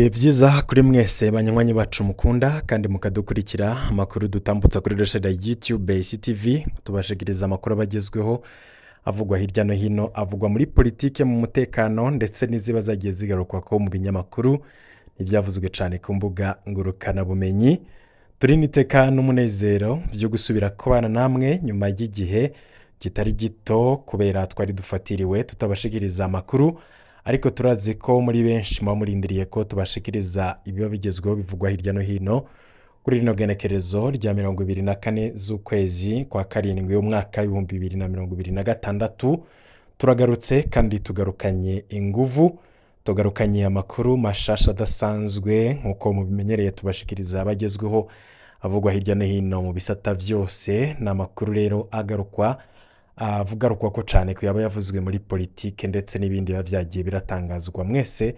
ibihe byiza kuri mwese banywanyi bacu mukunda kandi mukadukurikira amakuru dutambutsa kuri reshada YouTube BCTV tubashikiriza amakuru abagezweho avugwa hirya no hino, avugwa muri politike, mu mutekano ndetse n'iziba zagiye zigarukwa ko mu binyamakuru ibyavuzwe cyane ku mbuga ngurukana bumenyi. Turi niteka n'umunezero byo gusubira kubana namwe nyuma y'igihe kitari gito kubera twari dufatiriwe tutabashikiriza amakuru, ariko turazi ko muri benshi murindiriye ko tubashikiriza ibiba bigezweho bivugwa hirya no hino kuri rino genekerezo rya 24 z'ukwezi kwa karindwi y'umwaka 2026. Turagarutse kandi tugarukanye inguvu, tugarukanye amakuru mashasha adasanzwe nkuko mubimenyereye tubashikiriza abagezweho avugwa hirya no hino mu bisata byose. N'amakuru rero avugarukwa ko cyane ko yaba yavuzwe muri politike ndetse n'ibindi bavyagiye biratangazwa. Mwese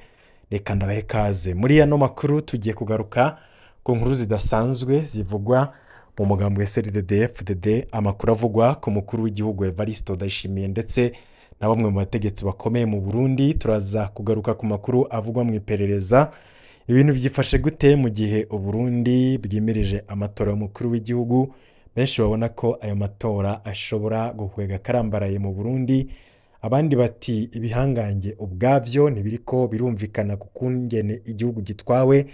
reka ndabahe kaze muri ano makuru. Tugiye kugaruka ku nkuru zidasanzwe zivugwa mu mugambwe CNDD-FDD, amakuru avugwa ku mukuru w'igihugu Evariste Ndayishimiye ndetse na bamwe mu bategetsi bakomeye mu Burundi. Turaza kugaruka ku makuru avugwa mu iperereza, ibintu byifashe gute mu gihe Uburundi bwimirije amatora y'umukuru w'igihugu. Benshi babona ko ayo matora ashobora gukwega karambaraye mu Burundi, abandi bati ibihangange ubwavyo ntibiriko birumvikana ku kungene igihugu gitwawe.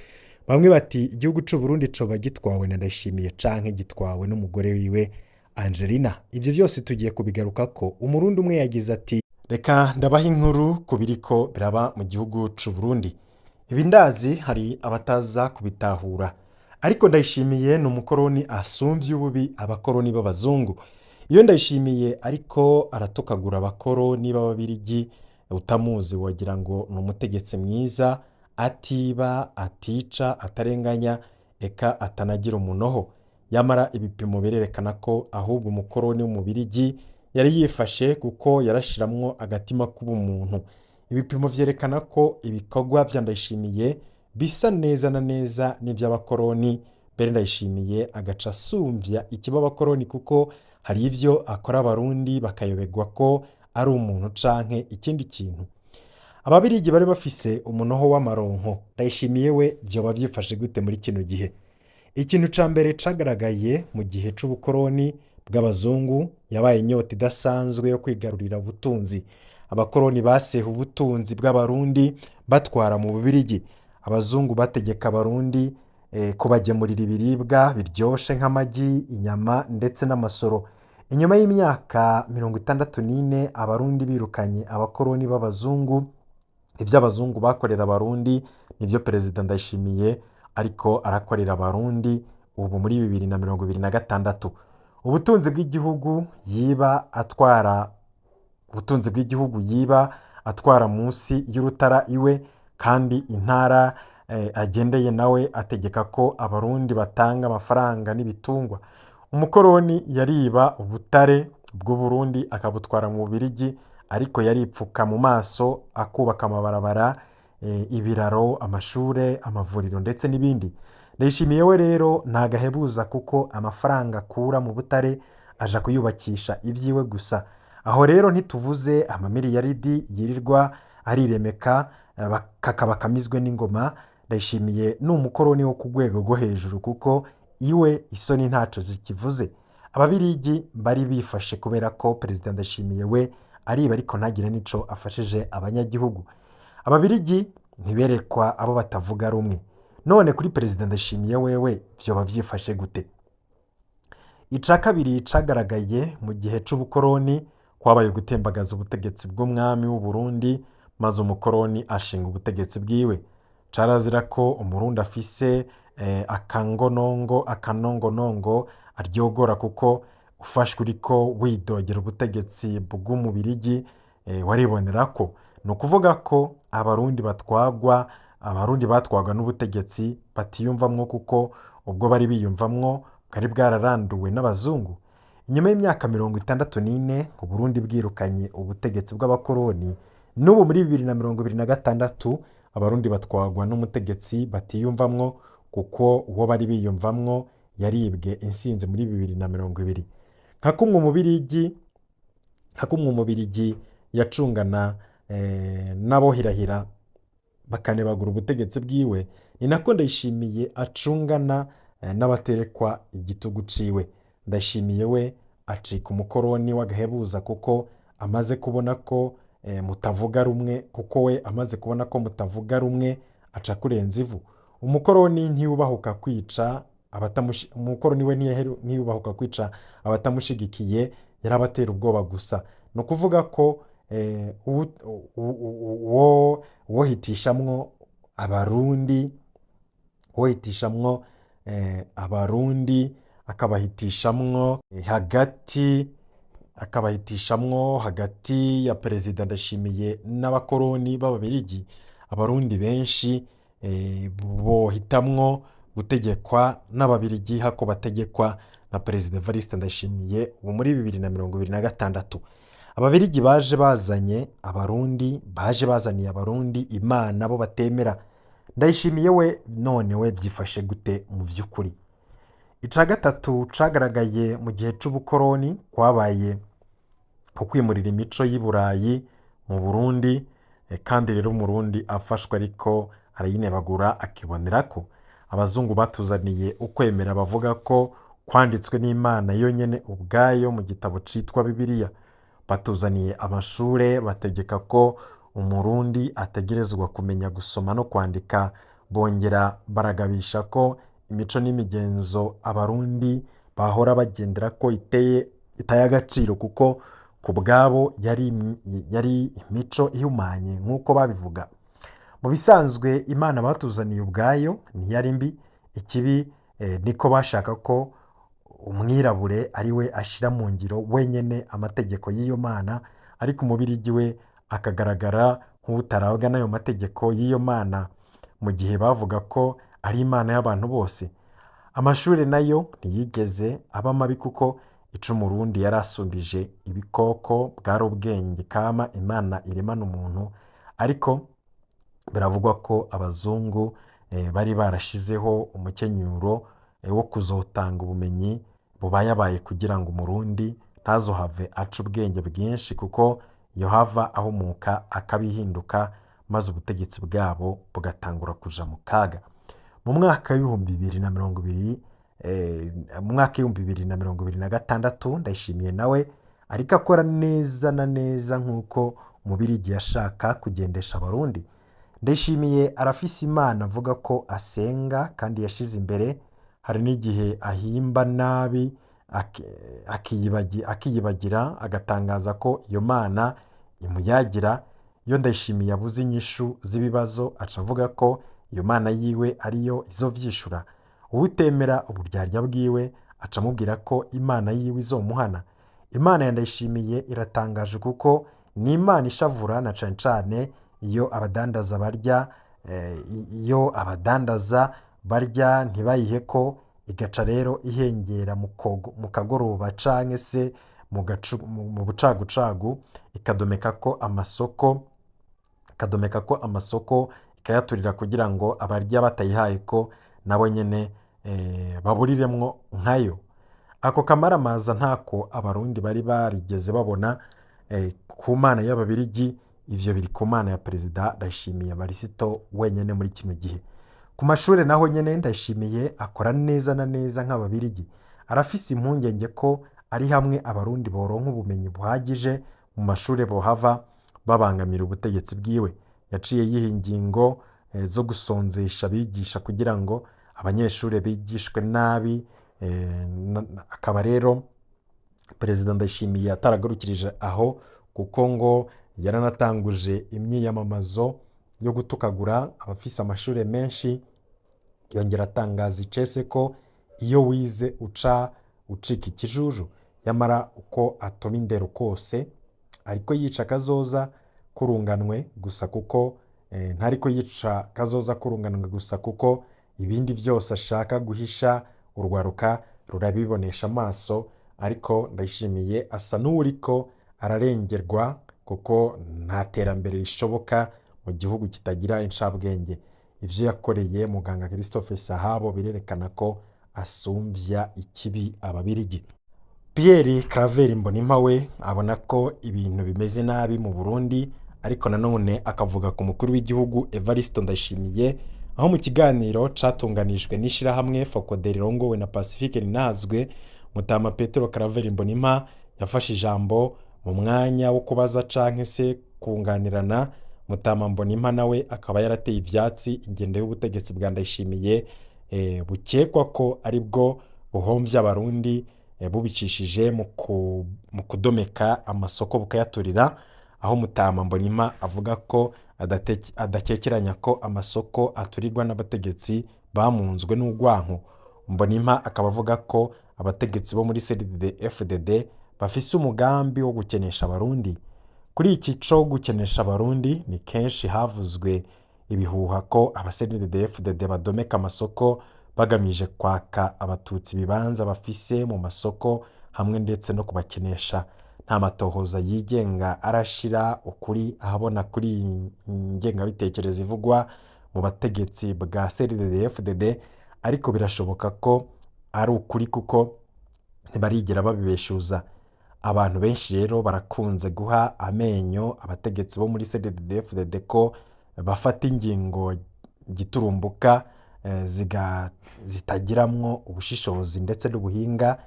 Bamwe bati igihugu c'u Burundi coba gitwawe na Ndayishimiye canke gitwawe n'umugore wiwe Angelina. Ivyo byose tugiye kubigaruka ko. Umurundi umwe yagize ati reka ndabaha inkuru kubiriko biraba mu gihugu c'u Burundi. Ibi ndazi hari abataza kubitahura, ariko Ndayishimiye n'umukoroni asumvye ububi abakoroni b'abazungu. Iyo Ndayishimiye ariko aratokagura abakoroni b'ababirigi, utamuzi wagira ngo n'umutegetsi mwiza, atiba, atica, atarenganya, eka atanagira umunoho. Yamara ibipimo birerekana ko ahubwo umukoroni w'umubirigi yari yifashe kuko yarashiramwo agatima k'ubumuntu. Ibipimo vyerekana ko ibikorwa vya Ndayishimiye bisa neza na neza n'ivy'abakoroni. Mbere Ndayishimiye agaca asumvya ikiba abakoroni kuko hari ivyo akora abarundi bakayobegwa ko ari umuntu canke ikindi kintu. Ababirigi bari bafise umunoho w'amaronko. Ndayishimiye we vyoba vyifashe gute muri kino gihe? Ikintu ca mbere cagaragaye mu gihe c'ubukoroni bw'abazungu yabaye inyota idasanzwe yo kwigarurira ubutunzi. Abakoroni baseha ubutunzi bw'abarundi batwara mu Bubirigi. Abazungu bategeka abarundi kubagemurira ibiribwa biryoshe nk'amagi, inyama ndetse n'amasoro. Inyuma y'imyaka 64 abarundi birukanye abakoroni b'abazungu. Ivyo abazungu bakorera abarundi nivyo Perezida Ndayishimiye ariko arakorera abarundi ubu muri 2026. Ubutunzi bw'igihugu yiba atwara munsi y'urutara iwe, kandi intara agendeye nawe ategeka ko abarundi batanga amafaranga n'ibitungwa. Umukoroni yariba ubutare bw'Uburundi akabutwara mu Bubirigi, ariko yaripfuka mu maso akubaka amabarabara, ibiraro, amashure, amavuriro ndetse n'ibindi. Ndayishimiye we rero ntagahebuza kuko amafaranga akura mu butare aja kuyubakisha ivyiwe gusa. Aho rero ntituvuze amamiliyaridi yirirwa ariremeka kakaba kamizwe n'ingoma. Ndayishimiye n'umukoroni wo ku rwego rwo hejuru kuko iwe isoni ntaco zikivuze. Ababirigi bari bifashe kubera ko Perezida Ndayishimiye we ariba ariko ntagire nico afashije abanyagihugu. Ababirigi ntiberekwa abo batavuga rumwe. None kuri Perezida Ndayishimiye wewe vyoba vyifashe gute? Ica kabiri cagaragaye mu gihe c'ubukoroni kwabaye gutembagaza ubutegetsi bw'umwami w'u Burundi, maze umukoroni ashinga ubutegetsi bwiwe. Carazira ko umurundi afise akanongonongo aryogora, kuko ufashwe uriko widogera ubutegetsi bw'umubirigi waribonera ko. No kuvuga ko abarundi batwagwa n'ubutegetsi batiyumvamwo, kuko ubwo bari biyumvamwo bwari bwararanduwe n'abazungu. Inyuma y'imyaka 64 Uburundi bwirukanye ubutegetsi bw'abakoroni, n'ubu muri 2026 abarundi batwagwa n'umutegetsi batiyumvamwo, kuko uwo bari biyumvamwo yaribwe insinzi muri 2020. Nka kumwe umubirigi yacungana n'abohirahira bakanebagura ubutegetsi bwiwe, ni nako Ndayishimiye acungana n'abaterekwa igitugu ciwe. Ndayishimiye we acika umukoroni w'agahebuza kuko amaze kubona ko mutavuga rumwe, kuko we amaze kubona ko mutavuga rumwe aca kurenza ivu. Umukoroni ntiyubahuka kwica umukoroni we ntiyubahuka kwica abatamushigikiye, yarabatera ubwoba gusa. Ni ukuvuga ko wohitishamwo abarundi, wohitishamwo abarundi akabahitishamwo hagati ya Perezida Ndayishimiye n'abakoroni b'Ababirigi, abarundi benshi bohitamwo gutegekwa n'Ababirigi hako bategekwa na Perezida Evariste Ndayishimiye ubu muri 2026. Ababirigi baje bazaniye abarundi Imana bo batemera. Ndayishimiye we none we byifashe gute mu vy'ukuri? Ica gatatu cagaragaye mu gihe c'ubukoroni kwabaye ukwimurira imico y'i Burayi mu Burundi, kandi rero umurundi afashwe ariko arayinebagura akibonera ko abazungu batuzaniye ukwemera, bavuga ko kwanditswe n'Imana yonyene ubwayo mu gitabo citwa Bibiliya. Batuzaniye amashure, bategeka ko umurundi ategerezwa kumenya gusoma no kwandika, bongera baragabisha ko imico n'imigenzo abarundi bahora bagendera ko itaye agaciro, kuko ku bwabo yari imico ihumanye nk'uko babivuga. Mu bisanzwe Imana batuzaniye ubwayo ntiyari mbi, ikibi niko bashaka ko umwirabure ari we ashira mu ngiro wenyene amategeko y'iyo Mana, ariko umubirigi we akagaragara nk'utarabwa n'ayo mategeko y'iyo Mana, mu gihe bavuga ko ari Imana y'abantu bose. Amashure nayo ntiyigeze aba mabi, kuko ico umurundi yarasumbije ibikoko bwari ubwenge kama Imana iremana umuntu, ariko biravugwa ko abazungu bari barashizeho umukenyuro wo kuzotanga ubumenyi bubayabaye kugira ngo umurundi ntazohave aca ubwenge bwinshi, kuko yohava ahumuka akabihinduka, maze ubutegetsi bwabo bugatangura kuja mu kaga. Mu mwaka w'ibihumbi 2026 Ndayishimiye nawe ariko akora neza na neza nk'uko umubirigi yashaka kugendesha abarundi. Ndayishimiye arafise Imana avuga ko asenga kandi yashize imbere. Hari n'igihe ahimba nabi akiyibagira, agatangaza ko iyo Mana imuyagira. Iyo Ndayishimiye abuze inyishu z'ibibazo aca avuga ko iyo Mana yiwe ariyo izovyishura. Uwutemera uburyarya bwiwe aca amubwira ko Imana yiwe izomuhana. Imana ya Ndayishimiye iratangaje, kuko ni Imana ishavura na cane cane iyo abadandaza barya ntibayiheko, igaca rero ihengera mu kagoroba canke se mu bucagucagu, ikadomeka ko amasoko ikayaturira kugira ngo abarya batayihaye ko nabo nyene baburiremwo nkayo. Ako kamaramaza ntako abarundi bari barigeze babona ku Mana y'Ababirigi, ivyo biri ku Mana ya Perezida Ndayishimiye Varisito wenyene muri kino gihe. Ku mashure naho nyene Ndayishimiye akora neza na neza nk'Ababirigi. Arafise impungenge ko ari hamwe abarundi boronka ubumenyi buhagije mu mashure bohava babangamira ubutegetsi bwiwe. Yaciye yiha ingingo zo gusonzesha abigisha kugira ngo abanyeshure bigishwe nabi, akaba rero Perezida Ndayishimiye ataragarukirije aho, kuko ngo yaranatanguje imyiyamamazo yo gutukagura abafise amashure menshi. Yongera atangaza icese ko iyo wize ucika ikijuju, yamara uko atoma indero kose ariko yica kazoza kurunganwe gusa, kuko ntariko yica kazoza kurunganwe gusa, kuko ibindi vyose ashaka guhisha urwaruka rurabibonesha amaso. Ariko Ndayishimiye asa n'uwuriko ararengerwa, kuko nta terambere rishoboka mu gihugu kitagira incabwenge. Ivyo yakoreye muganga Christophe Sahabo birerekana ko asumvya ikibi Ababirigi. Pierre Claver Mbonimpa we abona ko ibintu bimeze nabi mu Burundi, ariko nanone akavuga ku mukuru w'igihugu Evariste Ndayishimiye, aho mu kiganiro catunganijwe n'ishirahamwe Focode rirongowe na Pacifique Ninahazwe, Mutama Petero Claver Mbonimpa yafashe ijambo mu mwanya wo kubaza canke se kunganirana. Mutama Mbonimpa nawe akaba yarateye ivyatsi ingendo y'ubutegetsi bwa Ndayishimiye bukekwa ko aribwo buhomvya abarundi bubicishije mu kudomeka amasoko bukayaturira, aho Mutama Mbonimpa avuga ko adakekeranya ko amasoko aturirwa n'abategetsi bamunzwe n'urwanko. Mbonimpa akaba avuga ko abategetsi bo muri CNDD-FDD bafise umugambi wo gukenesha abarundi. Kuri iki co gukenesha abarundi ni kenshi havuzwe ibihuha ko aba CNDD-FDD badomeka amasoko bagamije kwaka abatutsi ibibanza bafise mu masoko hamwe ndetse no kubakenesha. Nta matohoza yigenga arashira ukuri ahabona kuri ngengabitekerezo ivugwa mu bategetsi bwa CNDD-FDD, ariko birashoboka ko ari ukuri kuko ntibarigera babibeshuza. Abantu benshi rero barakunze guha amenyo abategetsi bo muri CNDD-FDD ko bafata ingingo giturumbuka zitagiramwo ubushishozi ndetse n'ubuhinga,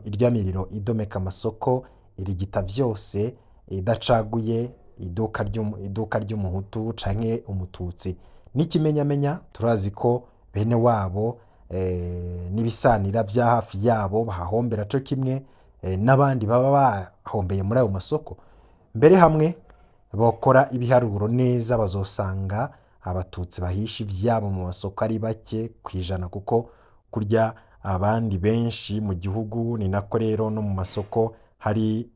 irya miriro idomeka amasoko irigita vyose idacaguye iduka ry'umuhutu canke umututsi. N'ikimenyamenya turazi ko bene wabo n'ibisanira vya hafi yabo bahahombera co kimwe n'abandi baba bahombeye muri ayo masoko. Mbere hamwe bokora ibiharuro neza bazosanga abatutsi bahisha ivyabo mu masoko ari bake kwijana, kuko kurya abandi benshi mu gihugu ni nako rero no mu masoko hari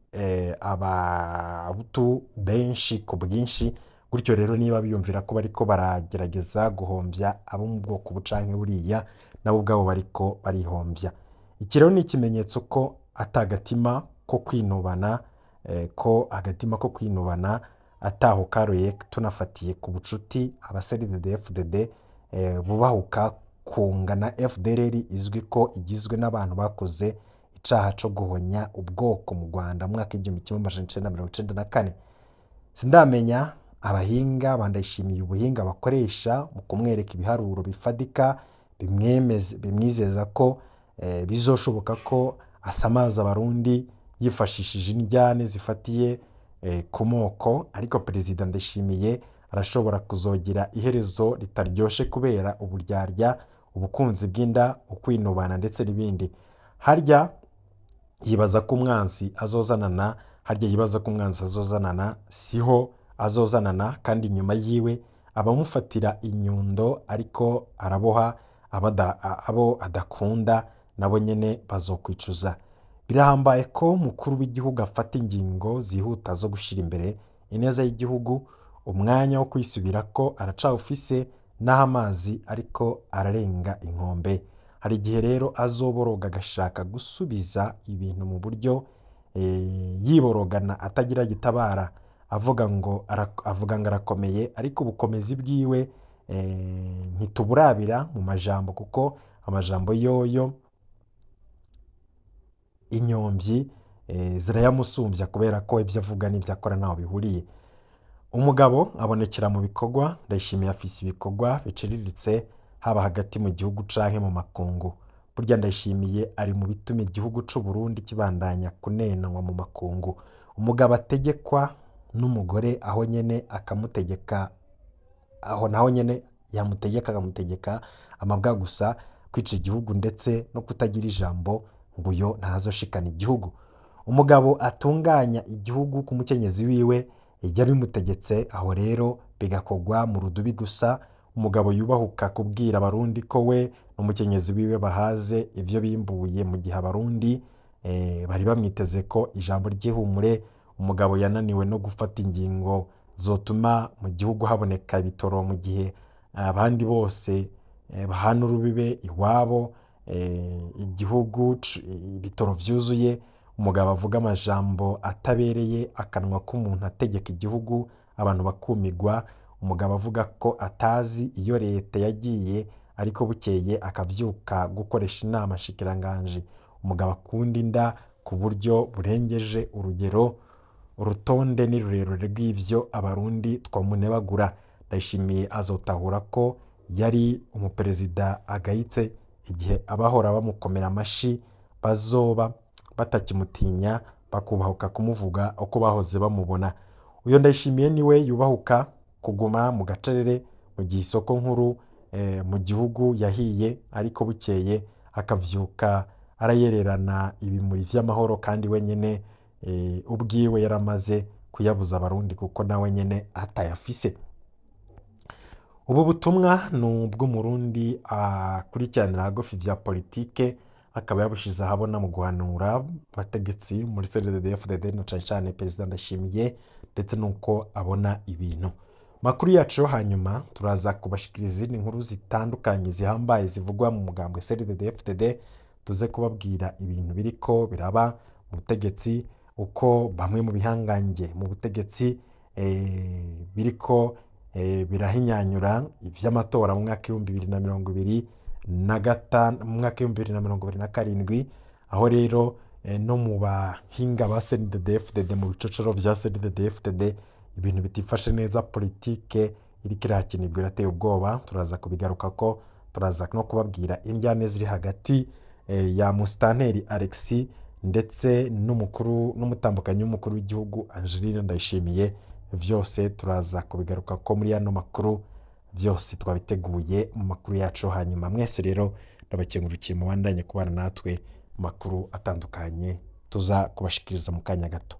abahutu benshi ku bwinshi. Gutyo rero niba biyumvira ko bariko baragerageza guhomvya abo mu bwoko bucanke buriya, nabo ubwabo bariko barihomvya. Iki rero ni ikimenyetso ko atagatima ko kwinubana agatima ko kwinubana ataho karoye, tunafatiye ku bucuti aba CNDD-FDD bubahuka kungana FDLR izwi ko igizwe n'abantu bakoze icaha co guhonya ubwoko mu Rwanda mu mwaka w'1994. Sindamenya abahinga bandayishimiye ubuhinga bakoresha mu kumwereka ibiharuro bifadika bimwizeza ko bizoshoboka ko asamaza abarundi yifashishije indyane zifatiye ku moko, ariko Perezida Ndayishimiye arashobora kuzogira iherezo ritaryoshe kubera uburyarya, ubukunzi bw'inda, ukwinubana ndetse n'ibindi. Harya yibaza ko umwansi azozanana siho azozanana, kandi nyuma yiwe abamufatira inyundo ariko araboha abo adakunda nabo nyene bazokwicuza. Birahambaye ko umukuru w'igihugu afata ingingo zihuta zo gushira imbere ineza y'igihugu. Umwanya wo kwisubira ko aracawufise n'aho amazi ariko ararenga inkombe. Hari igihe rero azoboroga agashaka gusubiza ibintu mu buryo yiborogana atagira gitabara, avuga ngo arakomeye, ariko ubukomezi bwiwe ntituburabira mu majambo, kuko amajambo yoyo inyomvyi zirayamusumvya kubera ko ivyo avuga n'ivyo akora ntaho bihuriye. Umugabo abonekera mu bikorwa. Ndayishimiye afise ibikorwa biciriritse haba hagati mu gihugu canke mu makungu. Burya Ndayishimiye ari mu bituma igihugu c'u Burundi kibandanya kunenwa mu makungu. Umugabo ategekwa n'umugore aho nyene akamutegeka, aho naho nyene akamutegeka amabwa gusa kwica igihugu ndetse no kutagira ijambo, ngo uyo ntazoshikana igihugu. Umugabo atunganya igihugu ku mukenyezi wiwe yabimutegetse, aho rero bigakorwa mu rudubi gusa. Umugabo yubahuka kubwira abarundi ko we n'umukenyezi wiwe bahaze ivyo bimbuye, mu gihe abarundi bari bamwiteze ko ijambo ry'ihumure. Umugabo yananiwe no gufata ingingo zotuma mu gihugu haboneka ibitoro, mu gihe abandi bose bahana urubibe iwabo igihugu ibitoro vyuzuye. Umugabo avuga amajambo atabereye akanwa k'umuntu ategeka igihugu, abantu bakumigwa. Umugabo avuga ko atazi iyo leta yagiye, ariko bukeye akavyuka gukoresha inama shikiranganje. Umugabo akunda inda ku buryo burengeje urugero. urutonde ni rurerure rw'ivyo abarundi twomunebagura. Ndayishimiye azotahura ko yari umuperezida agayitse igihe abahora bamukomera amashi bazoba batakimutinya bakubahuka kumuvuga uko bahoze bamubona. Uyo Ndayishimiye niwe yubahuka kuguma mu gacerere mu gihe isoko nkuru mu gihugu yahiye, ariko bukeye akavyuka arayererana ibimuri vy'amahoro, kandi we nyene ubwiwe yaramaze kuyabuza abarundi kuko nawe nyene atayafise. Ubu butumwa ni ubw'umurundi akurikiranira hagufi vya politike, akaba yabushize ahabona mu guhanura abategetsi muri CNDD-FDD na cane cane Perezida Ndayishimiye, ndetse nuko abona ibintu. Makuru yacu yo hanyuma turaza kubashikiriza izindi nkuru zitandukanye zihambaye zivugwa mu mugambwe CNDD-FDD, tuze kubabwira ibintu biriko biraba mu butegetsi, uko bamwe mu bihangange mu butegetsi biriko birahinyanyura ivy'amatora mu mwaka 2025 mu mwaka 2027, aho rero no mu bahinga ba CNDD-FDD mu bicocoro vya CNDD-FDD ibintu bitifashe neza, politike iriko irakinirwa irateye ubwoba. Turaza kubigaruka ko turaza no kubabwira indyane ziri hagati ya Musitanteri Alexis ndetse n'umutambukanyi w'umukuru w'igihugu Angeline Ndayishimiye. Vyose turaza kubigaruka ko muri yano makuru, vyose twabiteguye mu makuru yacu hanyuma. Mwese rero ndabakengurukiye mubandanye kubana natwe mu makuru atandukanye tuza kubashikiriza mu kanya gato.